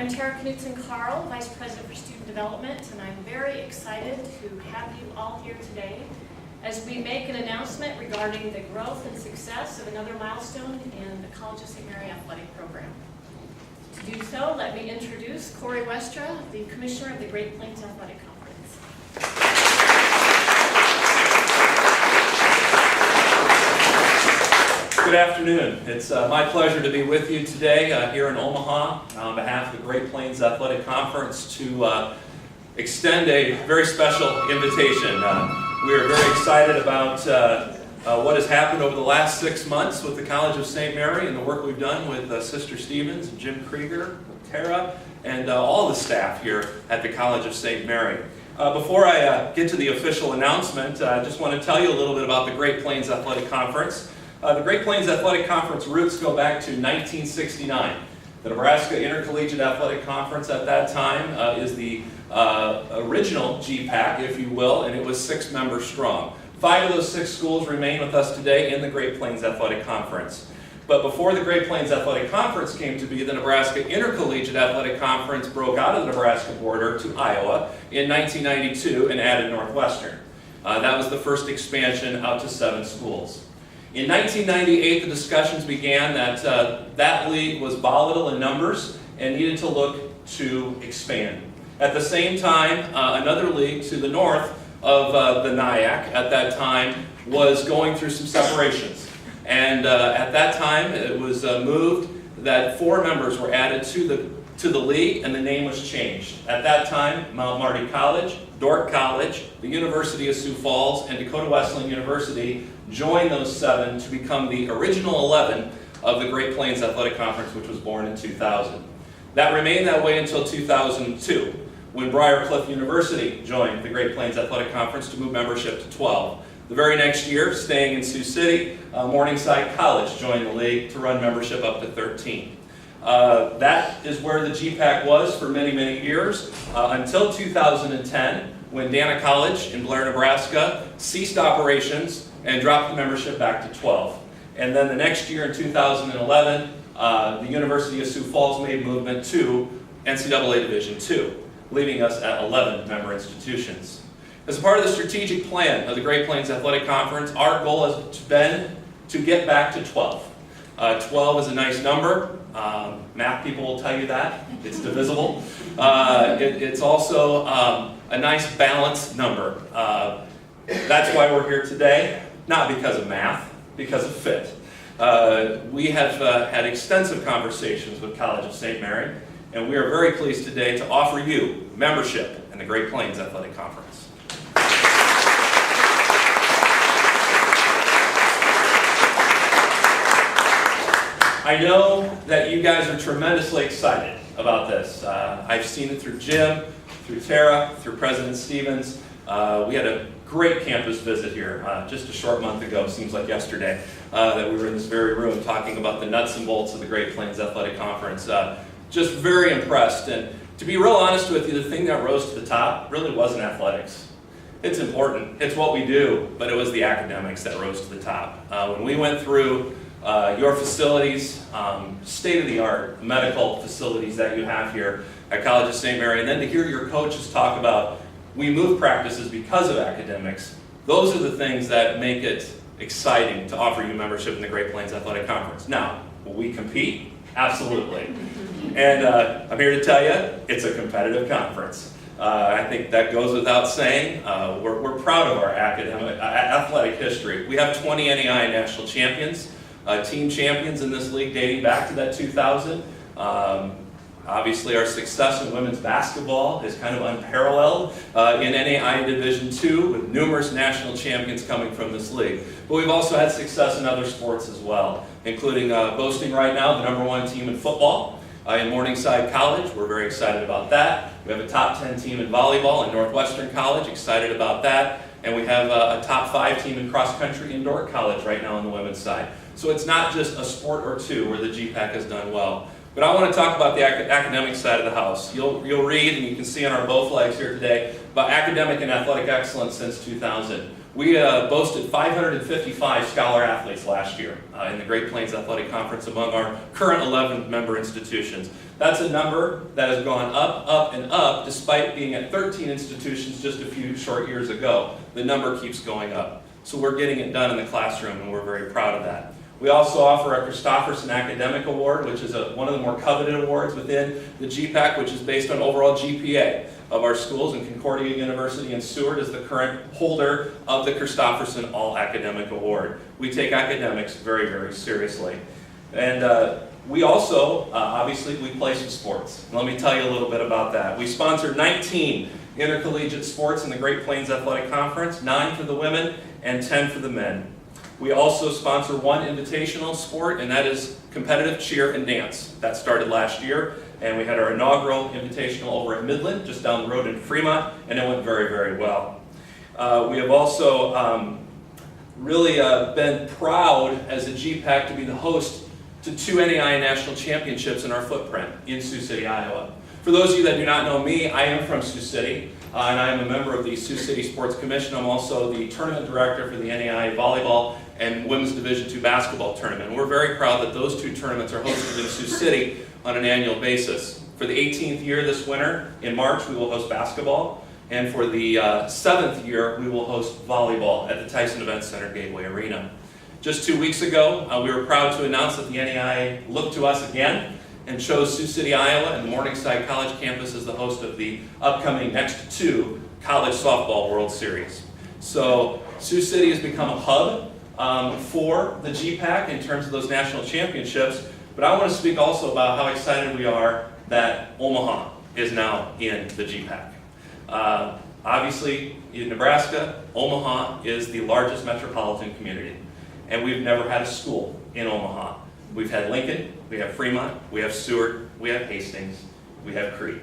I'm Tara Knutson-Carl, Vice President for Student Development, and I'm very excited to have you all here today as we make an announcement regarding the growth and success of another milestone in the College of St. Mary Athletic Program. To do so, let me introduce Corey Westra, the Commissioner of the Great Plains Athletic Conference. Good afternoon. It's my pleasure to be with you today here in Omaha on behalf of the Great Plains Athletic Conference to extend a very special invitation. We are very excited about what has happened over the last 6 months with the College of St. Mary and the work we've done with Sister Stevens, Jim Krieger, Tara, and all the staff here at the College of St. Mary. Before I get to the official announcement, I just want to tell you a little bit about the Great Plains Athletic Conference. The Great Plains Athletic Conference roots go back to 1969. The Nebraska Intercollegiate Athletic Conference at that time is the original GPAC, if you will, and it was 6 members strong. 5 of those 6 schools remain with us today in the Great Plains Athletic Conference. But before the Great Plains Athletic Conference came to be, the Nebraska Intercollegiate Athletic Conference broke out of the Nebraska border to Iowa in 1992 and added Northwestern. That was the first expansion out to 7 schools. In 1998, the discussions began that that league was volatile in numbers and needed to look to expand. At the same time, another league to the north of the NIAC at that time was going through some separations. And at that time, it was moved that 4 members were added to the league, and the name was changed. At that time, Mount Marty College, Dordt College, the University of Sioux Falls, and Dakota Wesleyan University joined those 7 to become the original 11 of the Great Plains Athletic Conference, which was born in 2000. That remained that way until 2002, when Briarcliff University joined the Great Plains Athletic Conference to move membership to 12. The very next year, staying in Sioux City, Morningside College joined the league to run membership up to 13. That is where the GPAC was for many, many years, until 2010, when Dana College in Blair, Nebraska ceased operations and dropped the membership back to 12. And then the next year in 2011, the University of Sioux Falls made movement to NCAA Division II, leaving us at 11 member institutions. As a part of the strategic plan of the Great Plains Athletic Conference, our goal has been to get back to 12. 12 is a nice number. Math people will tell you that. It's divisible. It's also a nice balanced number. That's why we're here today, not because of math, because of fit. We have had extensive conversations with College of St. Mary, and we are very pleased today to offer you membership in the Great Plains Athletic Conference. I know that you guys are tremendously excited about this. I've seen it through Jim, through Tara, through President Stevens. We had a great campus visit here just a short month ago, seems like yesterday, that we were in this very room talking about the nuts and bolts of the Great Plains Athletic Conference. Just very impressed. And to be real honest with you, the thing that rose to the top really wasn't athletics. It's important. It's what we do, but it was the academics that rose to the top. When we went through your facilities, state-of-the-art medical facilities that you have here at College of St. Mary, and then to hear your coaches talk about we move practices because of academics, those are the things that make it exciting to offer you membership in the Great Plains Athletic Conference. Now, will we compete? Absolutely. And I'm here to tell you, it's a competitive conference. I think that goes without saying. We're proud of our athletic history. We have 20 NAI national champions. Team champions in this league dating back to that 2000. Obviously our success in women's basketball is kind of unparalleled in NAI Division II with numerous national champions coming from this league. But we've also had success in other sports as well, including boasting right now the #1 team in football in Morningside College. We're very excited about that. We have a top 10 team in volleyball in Northwestern College, excited about that. And we have a top 5 team in cross country in Dordt College right now on the women's side. So it's not just a sport or two where the GPAC has done well. But I want to talk about the academic side of the house. You'll read, and you can see on our bow flags here today, about academic and athletic excellence since 2000. We boasted 555 scholar athletes last year in the Great Plains Athletic Conference among our current 11 member institutions. That's a number that has gone up, up, and up, despite being at 13 institutions just a few short years ago. The number keeps going up. So we're getting it done in the classroom, and we're very proud of that. We also offer a Christofferson Academic Award, which is one of the more coveted awards within the GPAC, which is based on overall GPA of our schools, and Concordia University in Seward is the current holder of the Christofferson All-Academic Award. We take academics very, very seriously. And we also, obviously, we play some sports. Let me tell you a little bit about that. We sponsor 19 intercollegiate sports in the Great Plains Athletic Conference, 9 for the women and 10 for the men. We also sponsor one invitational sport, and that is competitive cheer and dance. That started last year, and we had our inaugural invitational over at Midland, just down the road in Fremont, and it went very, very well. We have also really been proud as a GPAC to be the host to 2 NAIA national championships in our footprint in Sioux City, Iowa. For those of you that do not know me, I am from Sioux City, and I am a member of the Sioux City Sports Commission. I'm also the tournament director for the NAIA volleyball and women's Division II basketball tournament. We're very proud that those 2 tournaments are hosted in Sioux City on an annual basis. For the 18th year this winter, in March, we will host basketball, and for the 7th year, we will host volleyball at the Tyson Event Center Gateway Arena. Just 2 weeks ago, we were proud to announce that the NAIA looked to us again and chose Sioux City, Iowa, and the Morningside College campus as the host of the upcoming next 2 College Softball World Series. So Sioux City has become a hub for the GPAC in terms of those national championships, but I want to speak also about how excited we are that Omaha is now in the GPAC. Obviously, in Nebraska, Omaha is the largest metropolitan community, and we've never had a school in Omaha. We've had Lincoln, we have Fremont, we have Seward, we have Hastings, we have Crete.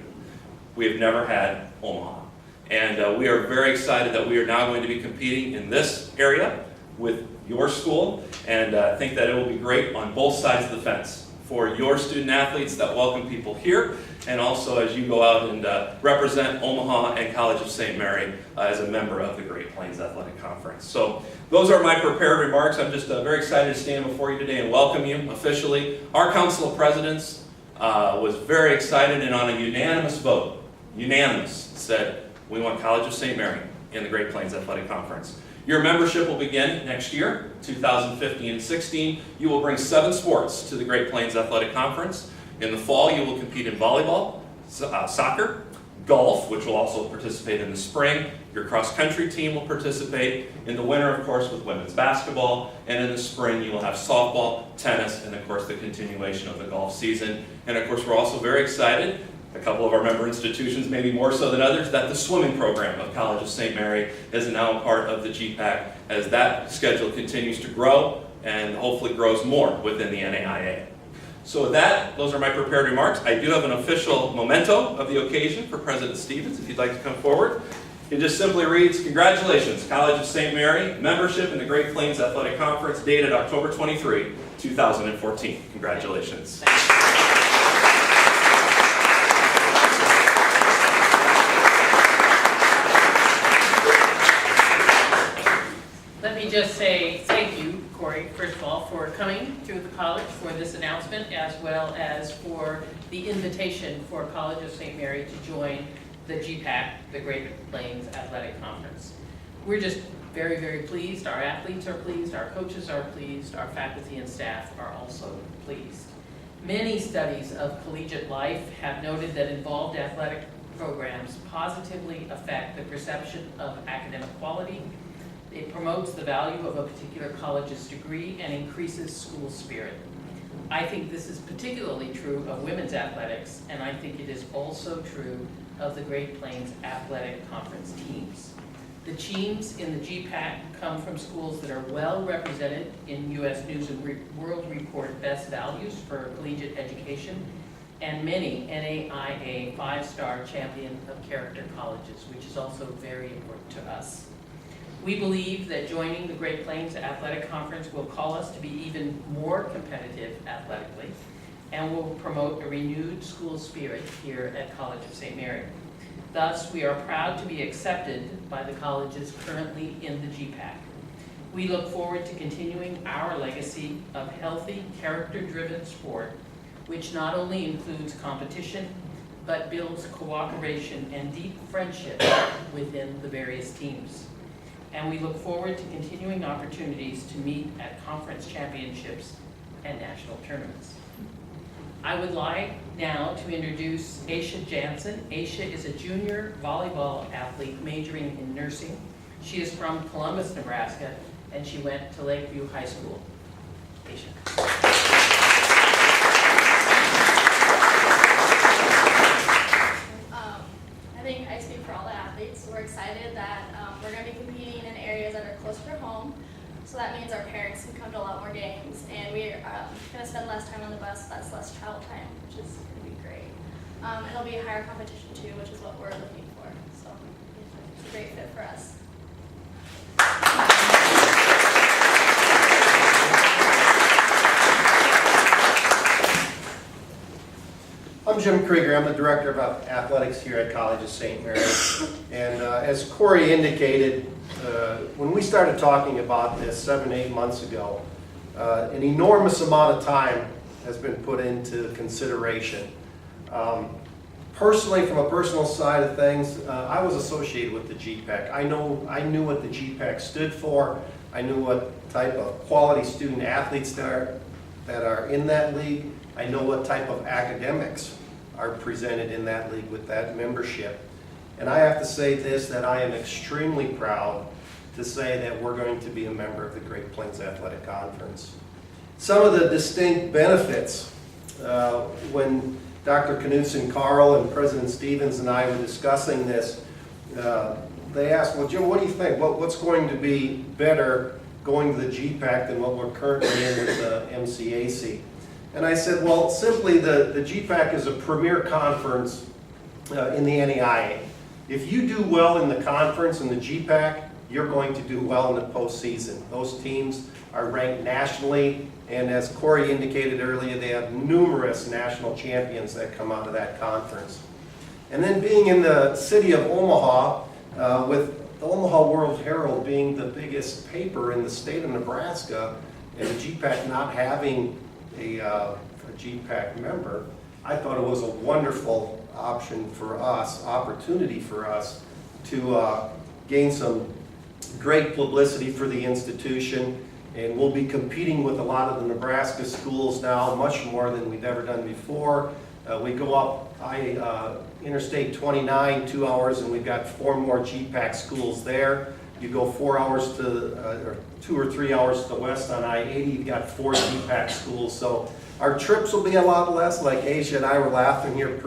We have never had Omaha. And we are very excited that we are now going to be competing in this area with your school, and think that it will be great on both sides of the fence for your student athletes that welcome people here, and also as you go out and represent Omaha and College of St. Mary as a member of the Great Plains Athletic Conference. So those are my prepared remarks. I'm just very excited to stand before you today and welcome you officially. Our Council of Presidents was very excited, and on a unanimous vote, said we want College of St. Mary in the Great Plains Athletic Conference. Your membership will begin next year, 2015 and 16. You will bring 7 sports to the Great Plains Athletic Conference. In the fall, you will compete in volleyball, soccer, golf, which will also participate in the spring. Your cross-country team will participate. In the winter, of course, with women's basketball. And in the spring, you will have softball, tennis, and of course, the continuation of the golf season. And of course, we're also very excited, a couple of our member institutions, maybe more so than others, that the swimming program of College of St. Mary is now a part of the GPAC as that schedule continues to grow and hopefully grows more within the NAIA. So with that, those are my prepared remarks. I do have an official memento of the occasion for President Stevens, if you'd like to come forward. It just simply reads, congratulations, College of St. Mary, membership in the Great Plains Athletic Conference, dated October 23, 2014. Congratulations. Let me just say thank you, Corey, first of all, for coming to the college for this announcement, as well as for the invitation for College of St. Mary to join the GPAC, the Great Plains Athletic Conference. We're just very, very pleased. Our athletes are pleased, our coaches are pleased, our faculty and staff are also pleased. Many studies of collegiate life have noted that involved athletic programs positively affect the perception of academic quality. It promotes the value of a particular college's degree and increases school spirit. I think this is particularly true of women's athletics, and I think it is also true of the Great Plains Athletic Conference teams. The teams in the GPAC come from schools that are well represented in U.S. News and World Report Best Values for Collegiate Education, and many NAIA 5-star champion of character colleges, which is also very important to us. We believe that joining the Great Plains Athletic Conference will call us to be even more competitive athletically and will promote a renewed school spirit here at College of St. Mary. Thus, we are proud to be accepted by the colleges currently in the GPAC. We look forward to continuing our legacy of healthy, character-driven sport which not only includes competition, but builds cooperation and deep friendship within the various teams. And we look forward to continuing opportunities to meet at conference championships and national tournaments. I would like now to introduce Aisha Jansen. Aisha is a junior volleyball athlete majoring in nursing. She is from Columbus, Nebraska, and she went to Lakeview High School. Aisha. I think I speak for all the athletes. We're excited that we're going to be competing in areas that are closer to home. So that means our parents can come to a lot more games, and we're going to spend less time on the bus. That's less travel time, which is going to be great. And it'll be a higher competition too, which is what we're looking for. So it's a great fit for us. I'm Jim Krieger. I'm the Director of Athletics here at College of St. Mary. And as Corey indicated, when we started talking about this 7-8 months ago, an enormous amount of time has been put into consideration. Personally, from a personal side of things, I was associated with the GPAC. I knew what the GPAC stood for. I knew what type of quality student athletes that are in that league. I know what type of academics are presented in that league with that membership. And I have to say this, that I am extremely proud to say that we're going to be a member of the Great Plains Athletic Conference. Some of the distinct benefits, when Dr. Knudsen, Carl, and President Stevens and I were discussing this, they asked, well, Jim, what do you think? What's going to be better going to the GPAC than what we're currently in with the MCAC? And I said, well, simply the GPAC is a premier conference in the NAIA. If you do well in the conference in the GPAC, you're going to do well in the postseason. Those teams are ranked nationally, and as Corey indicated earlier, they have numerous national champions that come out of that conference. And then being in the city of Omaha, with the Omaha World Herald being the biggest paper in the state of Nebraska, and the GPAC not having a GPAC member, I thought it was a wonderful opportunity for us to gain some great publicity for the institution, and we'll be competing with a lot of the Nebraska schools now, much more than we've ever done before. We go up Interstate 29, 2 hours, and we've got 4 more GPAC schools there. You go 4 hours to, or 2 or 3 hours to the west on I-80, you've got 4 GPAC schools. So our trips will be a lot less. Like Aisha and I were laughing here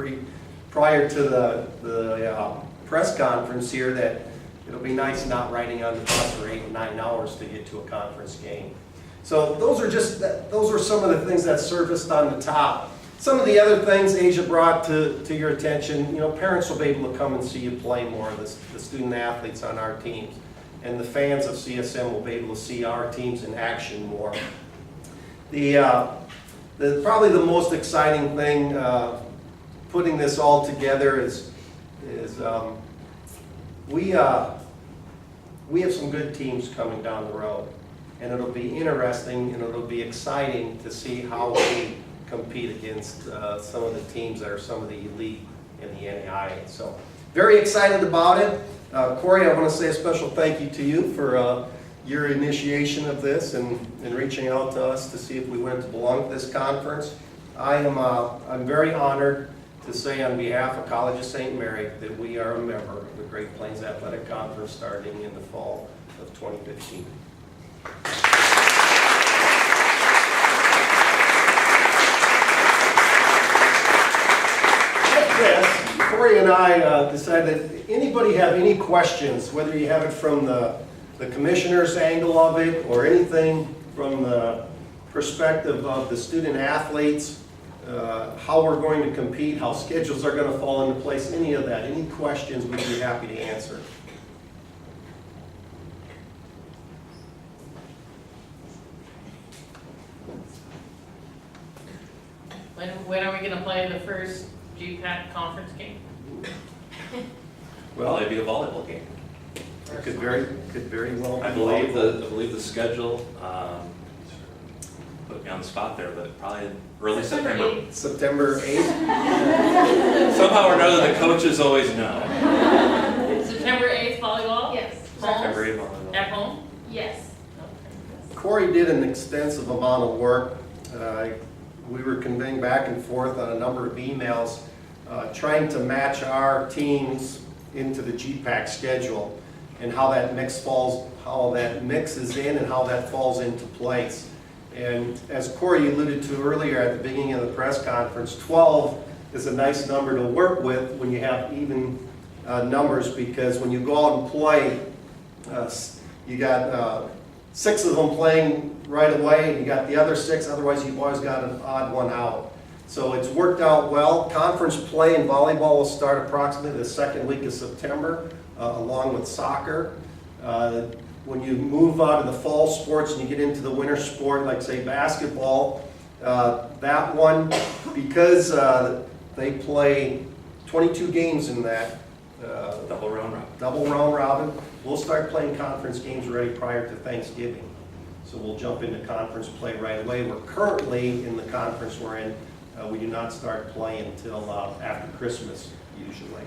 prior to the press conference here that it'll be nice not riding on the bus for 8 or 9 hours to get to a conference game. So those are some of the things that surfaced on the top. Some of the other things Aisha brought to your attention, you know, parents will be able to come and see you play more, the student athletes on our teams. And the fans of CSM will be able to see our teams in action more. Probably the most exciting thing putting this all together is we have some good teams coming down the road, and it'll be interesting and it'll be exciting to see how we compete against some of the teams that are some of the elite in the NAIA. So very excited about it. Corey, I want to say a special thank you to you for your initiation of this and reaching out to us to see if we wanted to belong to this conference. I'm very honored to say on behalf of College of St. Mary that we are a member of the Great Plains Athletic Conference starting in the fall of 2015. Corey and I decided that anybody have any questions, whether you have it from the commissioner's angle of it or anything from the perspective of the student athletes, how we're going to compete, how schedules are going to fall into place, any of that, any questions we'd be happy to answer. When are we going to play the first GPAC conference game? Well, it'd be a volleyball game. It could very well. I believe the schedule put me on the spot there, but probably early September. 8th. September 8th? Somehow or another, the coaches always know. September 8th volleyball? Yes. September Home? 8th. At home? Yes. Corey did an extensive amount of work. We were conveying back and forth on a number of emails, trying to match our teams into the GPAC schedule and how that mixes in and how that falls into place. And as Corey alluded to earlier at the beginning of the press conference, 12 is a nice number to work with when you have even numbers, because when you go out and play, you got 6 of them playing right away, and you got the other 6, otherwise you've always got an odd one out. So it's worked out well. Conference play in volleyball will start approximately the second week of September, along with soccer. When you move out of the fall sports and you get into the winter sport, like say basketball, that one, because they play 22 games in that Double round robin, we'll start playing conference games already prior to Thanksgiving. So we'll jump into conference play right away. We're currently in the conference we're in. We do not start playing until after Christmas, usually.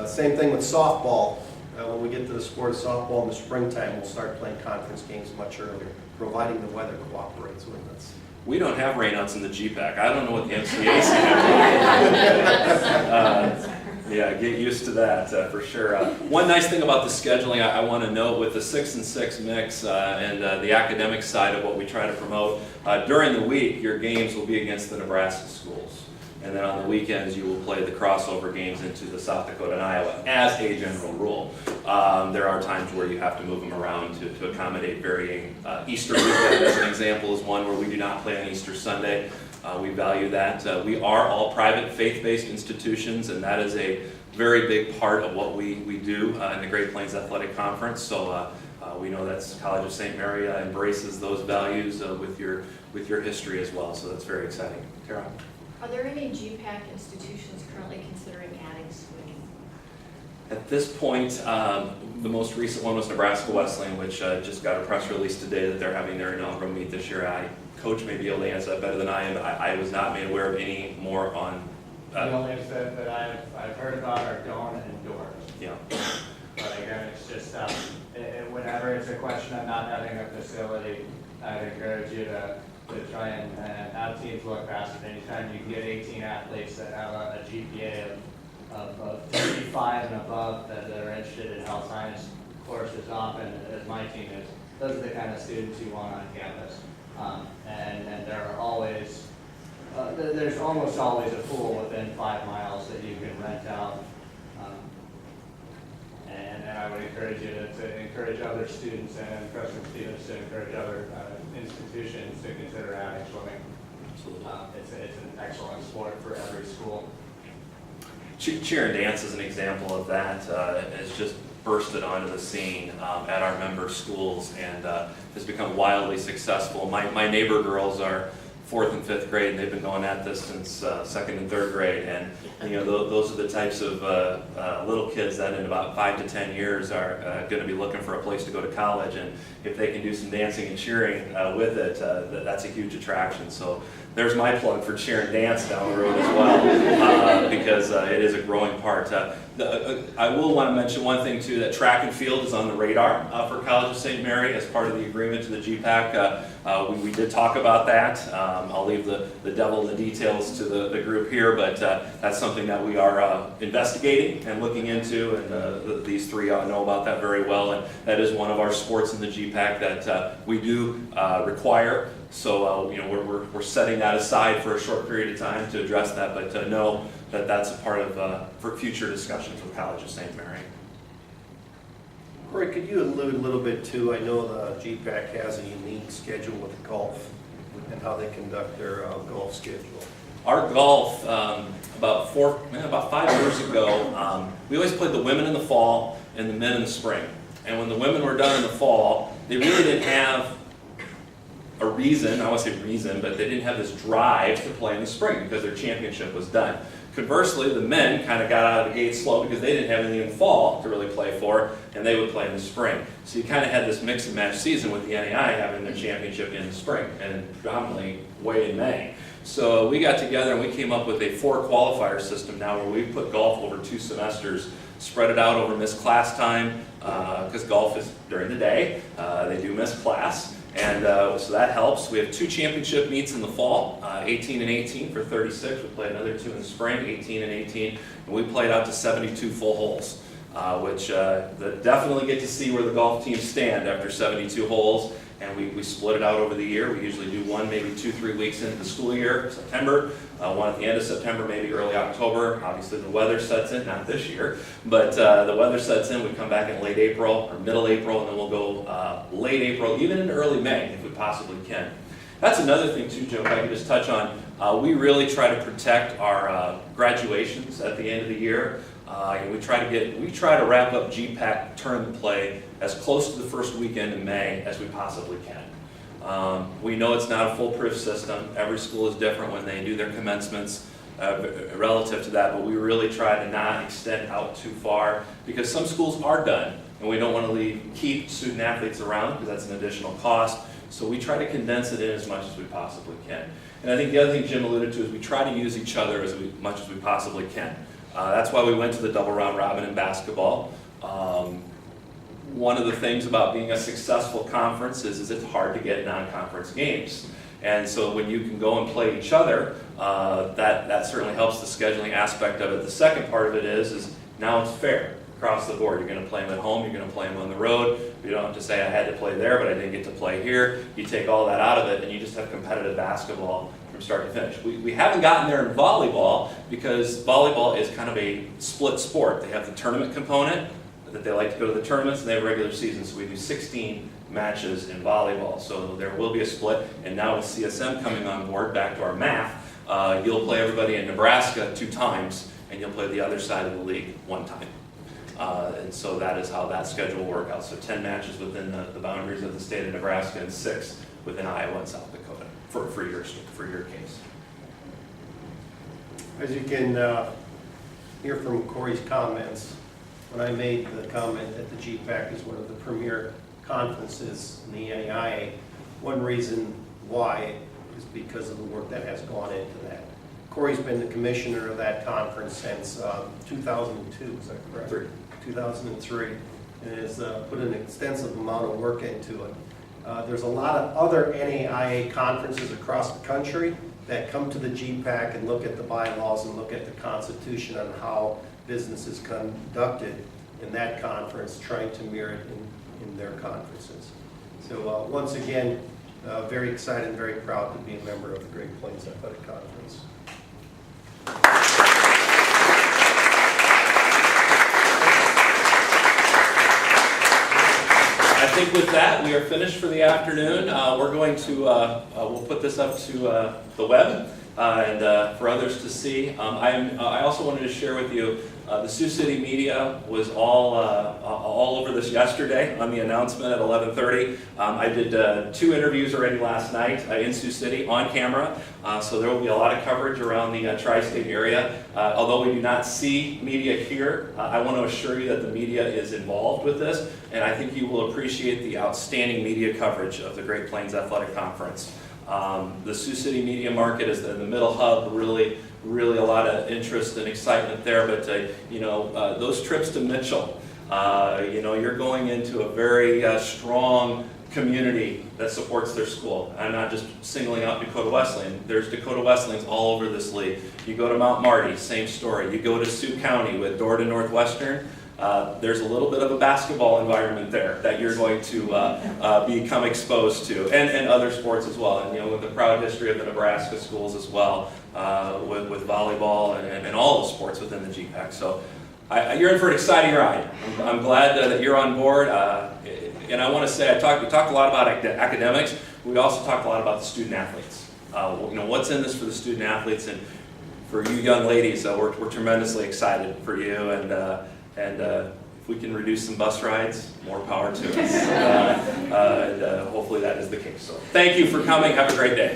Same thing with softball. When we get to the sport of softball in the springtime, we'll start playing conference games much earlier, providing the weather cooperates with us. We don't have rainouts in the GPAC. I don't know what the MCA's saying. Yeah, get used to that for sure. One nice thing about the scheduling I want to note with the 6 and 6 mix and the academic side of what we try to promote, during the week your games will be against the Nebraska schools. And then on the weekends you will play the crossover games into the South Dakota and Iowa as a general rule. There are times where you have to move them around to accommodate varying. Easter weekend, as an example, is one where we do not play on Easter Sunday. We value that. We are all private faith-based institutions, and that is a very big part of what we do in the Great Plains Athletic Conference. So we know that College of St. Mary embraces those values with your history as well. So that's very exciting. Tara? Are there any GPAC institutions currently considering adding swimming? At this point, the most recent one was Nebraska Wesleyan, which just got a press release today that they're having their inaugural meet this year. Coach may be able to answer that better than I am, but I was not made aware of any more on. The only that I've heard about are going indoors. Yeah. But again, it's just whenever it's a question of not having a facility, I'd encourage you to try and have teams look past it. Anytime you can get 18 athletes that have a GPA of 35 and above that are interested in health science courses, often as my team is, those are the kind of students you want on campus. And there are always, there's almost always a pool within 5 miles that you can rent out. And I would encourage you to encourage other students and freshman students to encourage other institutions to consider adding swimming. Absolutely. It's an excellent sport for every school. Cheer and dance is an example of that. Has just bursted onto the scene at our member schools and has become wildly successful. My neighbor girls are 4th and 5th grade, and they've been going at this since 2nd and 3rd grade. And those are the types of little kids that in about 5 to 10 years are going to be looking for a place to go to college. And if they can do some dancing and cheering with it, that's a huge attraction. So there's my plug for cheer and dance down the road as well, because it is a growing part. I will want to mention one thing too, that track and field is on the radar for College of St. Mary as part of the agreement to the GPAC. We did talk about that. I'll leave the devil in the details to the group here, but that's something that we are investigating and looking into, and these three know about that very well, and that is one of our sports in the GPAC that we do require. So we're setting that aside for a short period of time to address that, but know that that's a part of for future discussions with College of St. Mary. Corey, could you allude a little bit to, I know the GPAC has a unique schedule with golf and how they conduct their golf schedule. Our golf, about 5 years ago, we always played the women in the fall and the men in the spring. And when the women were done in the fall, they really didn't have a reason, I won't say reason, but they didn't have this drive to play in the spring because their championship was done. Conversely, the men kind of got out of the gate slow because they didn't have anything in the fall to really play for, and they would play in the spring. So you kind of had this mix and match season with the NAI having their championship in the spring and predominantly way in May. So we got together and we came up with a 4 qualifier system now where we put golf over 2 semesters, spread it out over missed class time, because golf is during the day. They do miss class. And so that helps. We have 2 championship meets in the fall, 18 and 18 for 36. We played another 2 in the spring, 18 and 18. And we played out to 72 full holes, which definitely get to see where the golf teams stand after 72 holes. And we split it out over the year. We usually do one, maybe 2-3 weeks into the school year, September, one at the end of September, maybe early October. Obviously the weather sets in, not this year, but the weather sets in. We come back in late April or middle April, and then we'll go late April, even into early May if we possibly can. That's another thing too, Joe, if I could just touch on. We really try to protect our graduations at the end of the year. We try to wrap up GPAC tournament play as close to the first weekend in May as we possibly can. We know it's not a foolproof system. Every school is different when they do their commencements relative to that, but we really try to not extend out too far because some schools are done, and we don't want to keep student athletes around because that's an additional cost. So we try to condense it in as much as we possibly can. And I think the other thing Jim alluded to is we try to use each other as much as we possibly can. That's why we went to the double round robin in basketball. One of the things about being a successful conference is it's hard to get non-conference games. And so when you can go and play each other, that certainly helps the scheduling aspect of it. The second part of it is now it's fair across the board. You're going to play them at home, you're going to play them on the road. You don't have to say I had to play there, but I didn't get to play here. You take all that out of it, and you just have competitive basketball from start to finish. We haven't gotten there in volleyball because volleyball is kind of a split sport. They have the tournament component that they like to go to the tournaments, and they have regular season. So we do 16 matches in volleyball. So there will be a split. And now with CSM coming on board, back to our math, you'll play everybody in Nebraska 2 times, and you'll play the other side of the league 1 time. And so that is how that schedule will work out. So 10 matches within the boundaries of the state of Nebraska and 6 within Iowa and South Dakota for your case. As you can hear from Corey's comments, when I made the comment that the GPAC is one of the premier conferences in the NAIA, one reason why is because of the work that has gone into that. Corey's been the commissioner of that conference since 2002, is that correct? 2003, and has put an extensive amount of work into it. There's a lot of other NAIA conferences across the country that come to the GPAC and look at the bylaws and look at the Constitution on how business is conducted in that conference, trying to mirror it in their conferences. So once again, very excited and very proud to be a member of the Great Plains Athletic Conference. I think with that, we are finished for the afternoon. We're going to, we'll put this up to the web and for others to see. I also wanted to share with you, the Sioux City media was all over this yesterday on the announcement at 11:30. I did 2 interviews already last night in Sioux City on camera, so there will be a lot of coverage around the tri-state area. Although we do not see media here, I want to assure you that the media is involved with this, and I think you will appreciate the outstanding media coverage of the Great Plains Athletic Conference. The Sioux City media market is in the middle hub, really a lot of interest and excitement there, but those trips to Mitchell, you're going into a very strong community that supports their school. I'm not just singling out Dakota Wesleyan. There's Dakota Wesleyans all over this league. You go to Mount Marty, same story. You go to Sioux County with Dorda Northwestern, there's a little bit of a basketball environment there that you're going to become exposed to, and other sports as well. And with the proud history of the Nebraska schools as well, with volleyball and all the sports within the GPAC. So you're in for an exciting ride. I'm glad that you're on board. And I want to say, we talked a lot about academics. We also talked a lot about the student athletes. What's in this for the student athletes, and for you young ladies, we're tremendously excited for you. And if we can reduce some bus rides, more power to us. Hopefully that is the case. So thank you for coming. Have a great day.